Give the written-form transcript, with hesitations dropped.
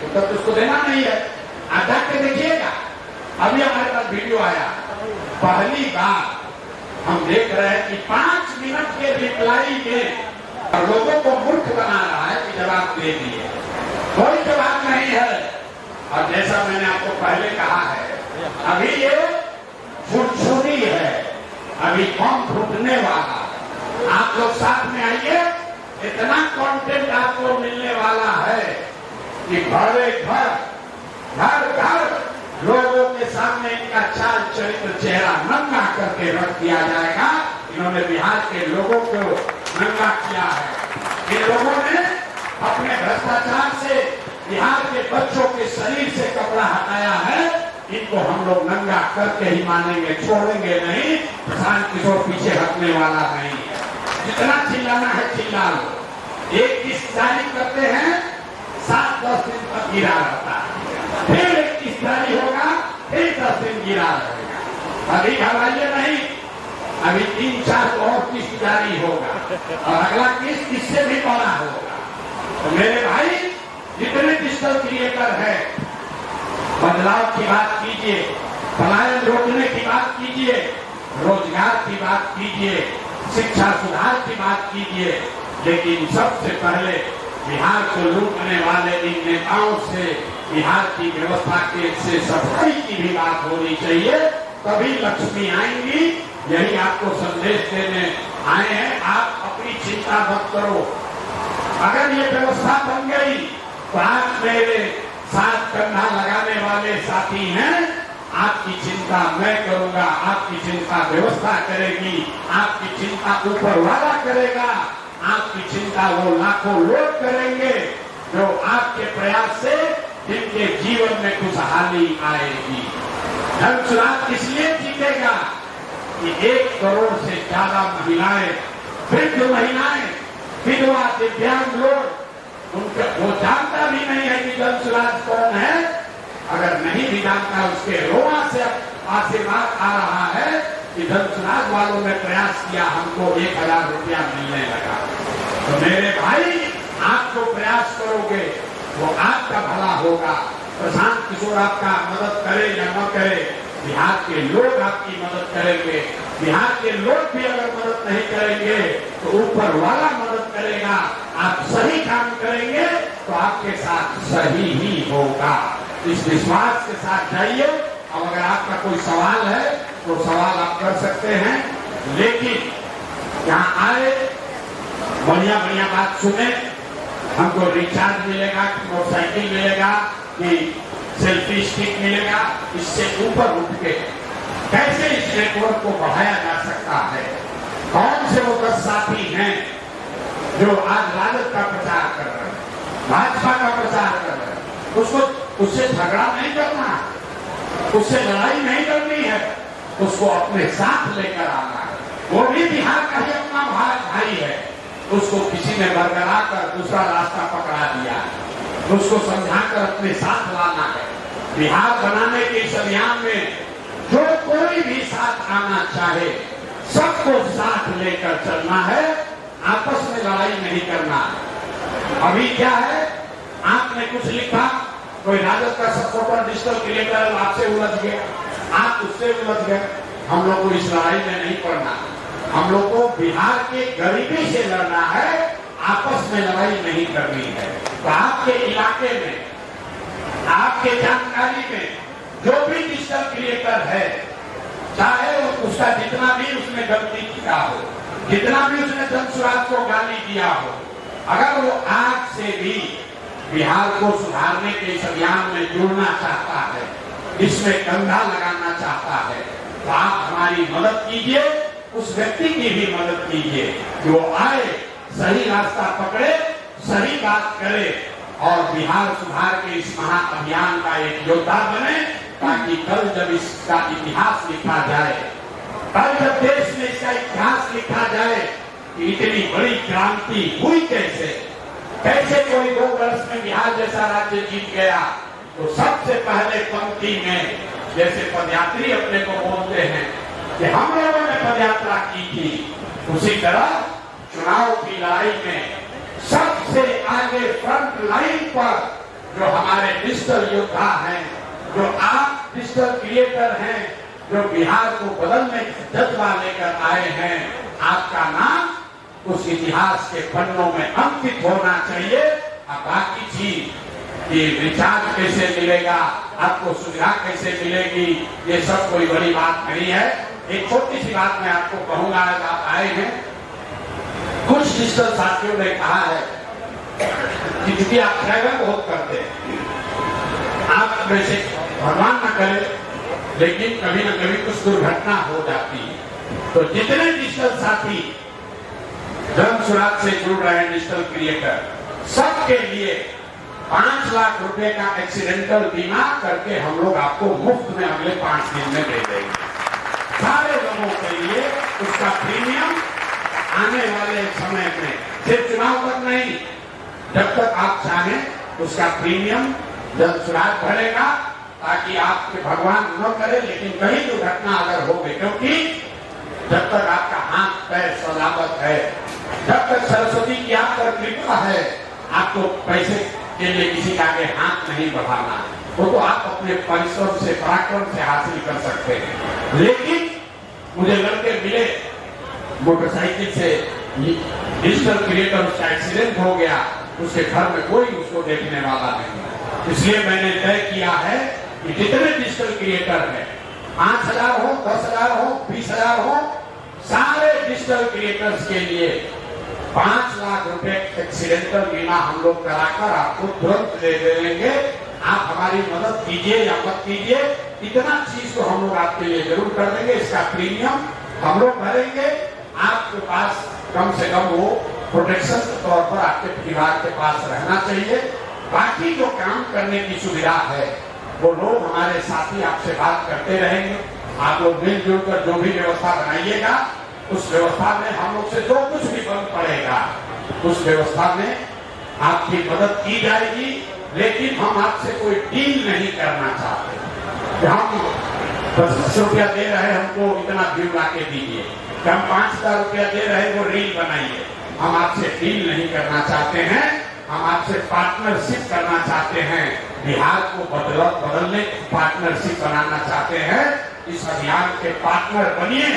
उत्तर तो उसको देना नहीं है। आप जाके देखिएगा, अभी हमारे पास वीडियो आया, पहली बार हम देख रहे हैं कि 5 मिनट के रिप्लाई में और लोगों को मूर्ख बना रहा है कि जवाब दे दिए, कोई जवाब नहीं है। और जैसा मैंने आपको पहले कहा है, अभी ये फुटछुरी है, अभी कौन फूटने वाला है। आप लोग साथ में आइए, इतना कंटेंट आपको मिलने वाला है कि घरे घर घर घर लोगों के सामने इनका चाल चरित्र चेहरा नंगा करके रख दिया जाएगा। इन्होंने बिहार के लोगों को नंगा किया है। इन लोगों ने अपने भ्रष्टाचार से बिहार के बच्चों के शरीर से कपड़ा हटाया है। इनको हम लोग नंगा करके ही मानेंगे, छोड़ेंगे नहीं। प्रशांत किशोर पीछे हटने वाला नहीं है। जितना चिल्लाना है चिल्ला लो। एक किस्त जारी करते हैं, 7-10 दिन तक गिरा रहता है, फिर एक किस्त जारी होगा, फिर 10 दिन गिरा रहेगा। अभी घबराइए नहीं, अभी 3-4 और किस्त जारी होगा और अगला किस्त इससे भी बड़ा होगा। तो मेरे भाई, जितने डिजिटल क्रिएटर है, बदलाव की बात कीजिए, पलायन रोकने की बात कीजिए, रोजगार की बात कीजिए, शिक्षा सुधार की बात कीजिए, लेकिन सबसे पहले बिहार को लूटने वाले इन नेताओं से बिहार की व्यवस्था के से सफाई की भी बात होनी चाहिए, तभी लक्ष्मी आएंगी। यही आपको संदेश देने आए हैं। आप अपनी चिंता मत करो। अगर ये व्यवस्था बन गई तो आप मेरे साथ कंधा लगाने वाले साथी हैं। आपकी चिंता मैं करूंगा, आपकी चिंता व्यवस्था करेगी, आपकी चिंता ऊपर वाला करेगा, आपकी चिंता वो लाखों लोग करेंगे जो आपके प्रयास से जिनके जीवन में खुशहाली आएगी। धन चुनाव इसलिए जीतेगा कि 1 करोड़ से ज्यादा महिलाएं, वृद्ध महिलाएं, विधवा, दिव्यांग लोग, उनके वो जानता भी नहीं है कि जनसुराज कौन है। अगर नहीं भी जानता, उसके रोआ से आशीर्वाद आ रहा है कि जनसुराज वालों ने प्रयास किया, हमको 1000 रुपया मिलने लगा। तो मेरे भाई, आप जो प्रयास करोगे वो आपका भला होगा। प्रशांत किशोर आपका मदद करे या न करे, बिहार के लोग आपकी मदद करेंगे। बिहार के लोग भी अगर मदद नहीं करेंगे तो ऊपर वाला मदद करेगा। आप सही काम करेंगे तो आपके साथ सही ही होगा। इस विश्वास के साथ जाइए। अब अगर आपका कोई सवाल है तो सवाल आप कर सकते हैं, लेकिन यहाँ आए, बढ़िया बढ़िया बात सुने। हमको रिचार्ज मिलेगा कि मोटरसाइकिल मिलेगा कि सेल्फी स्टिक मिलेगा, इससे ऊपर उठ के कैसे इस नेटवर्क को बढ़ाया जा सकता है। कौन से वो 10 साथी हैं जो आज राजद का प्रचार कर रहे हैं, भाजपा का प्रचार कर रहे हैं, उससे झगड़ा नहीं करना है, उससे लड़ाई नहीं करनी है, उसको अपने साथ लेकर आना है। वो भी बिहार का ही अपना भाई है। उसको किसी ने बरगला कर दूसरा रास्ता पकड़ा दिया है, उसको समझाकर अपने साथ लाना है। बिहार बनाने के इस अभियान में जो कोई भी साथ आना चाहे, सबको साथ लेकर चलना है, आपस में लड़ाई नहीं करना है। अभी क्या है, आपने कुछ लिखा, कोई राजद का सपोर्टर डिजिटल क्रिएटर आपसे उलझ गया, आप उससे उलझ गए। हम लोग को इस लड़ाई में नहीं पड़ना। हम लोग को बिहार के गरीबी से लड़ना है, आपस में लड़ाई नहीं करनी है। तो आपके इलाके में, आपके जानकारी में जो भी डिजिटल क्रिएटर है, चाहे वो उसका जितना भी उसने गलती किया हो, जितना भी उसने जनसुराज को गाली दिया हो, अगर वो आज से भी बिहार को सुधारने के इस अभियान में जुड़ना चाहता है, इसमें कंधा लगाना चाहता है, तो आप हमारी मदद कीजिए, उस व्यक्ति की भी मदद कीजिए कि वो आए, सही रास्ता पकड़े, सही बात करे और बिहार सुधार के इस महाअभियान का एक योद्धा बने, ताकि कल जब इसका इतिहास लिखा जाए, कल जब देश में इसका इतिहास लिखा जाए कि इतनी बड़ी क्रांति हुई कैसे कोई 2 वर्ष में बिहार जैसा राज्य जीत गया, तो सबसे पहले पंक्ति में जैसे पदयात्री अपने को बोलते हैं कि हम लोगों ने पदयात्रा की थी, उसी तरह चुनाव की लड़ाई में सबसे आगे फ्रंट लाइन पर जो हमारे डिजिटल योद्धा हैं, जो आप डिजिटल क्रिएटर हैं, जो बिहार को बदलने का जज्बा लेकर आए हैं, आपका नाम उस इतिहास के पन्नों में अंकित होना चाहिए। अब बाकी चीज ये रिचार्ज कैसे मिलेगा, आपको सुविधा कैसे मिलेगी, ये सब कोई बड़ी बात नहीं है। एक छोटी सी बात मैं आपको कहूंगा, आज आप आए हैं, कुछ डिजिटल साथियों ने कहा है कि क्योंकि आप ट्रैवल बहुत करते हैं, आप वैसे भगवान न करे लेकिन कभी न कभी कुछ दुर्घटना हो जाती है, तो जितने डिजिटल साथी जन सुराग से जुड़ रहे हैं, डिजिटल क्रिएटर, सबके लिए 5 लाख रुपए का एक्सीडेंटल बीमा करके हम लोग आपको मुफ्त में अगले 5 दिन में दे देंगे। सारे लोगों के लिए उसका प्रीमियम आने वाले समय में, सिर्फ चुनाव तक नहीं, जब तक आप चाहें उसका प्रीमियम जन सुराग भरेगा, ताकि आपके भगवान न करे लेकिन कहीं दुर्घटना अगर हो गई, क्योंकि जब तक आपका हाथ पैर सलामत है, जब तक सरस्वती की आप पर कृपा है, आपको पैसे के लिए किसी का आगे हाथ नहीं बढ़ाना है, वो तो आप अपने परिश्रम से, पराक्रम से हासिल कर सकते हैं। लेकिन मुझे लड़के मिले मोटरसाइकिल से, डिजिटल क्रिएटर, उसका एक्सीडेंट हो गया, उसके घर में कोई उसको देखने वाला नहीं है। इसलिए मैंने तय किया है कि जितने डिजिटल क्रिएटर हैं, 5,000 हो, 10,000 हो, 20,000 हो, सारे डिजिटल क्रिएटर्स के लिए 5 लाख रुपए एक्सीडेंटल बीमा हम लोग कराकर आपको तुरंत दे देंगे। आप हमारी मदद कीजिए या मत कीजिए, इतना चीज तो हम लोग आपके लिए जरूर कर देंगे। इसका प्रीमियम हम लोग भरेंगे, आपके पास कम से कम वो प्रोटेक्शन के तौर पर आपके परिवार के पास रहना चाहिए। बाकी जो काम करने की सुविधा है वो लोग हमारे साथी आपसे बात करते रहेंगे। आप लोग मिलजुल कर जो भी व्यवस्था बनाइएगा, उस व्यवस्था में हम लोग से जो कुछ भी बन पड़ेगा, उस व्यवस्था में आपकी मदद की जाएगी। लेकिन हम आपसे कोई डील नहीं करना चाहते। हम 10 रुपया दे रहे हैं, हमको इतना व्यू ला के दीजिए, हम 5,000 रुपया दे रहे हैं, वो रील बनाइए। हम आपसे डील नहीं करना चाहते हैं, हम आपसे पार्टनरशिप करना चाहते हैं। बिहार को बदलने पार्टनरशिप बनाना चाहते हैं। इस अभियान के पार्टनर बनिए।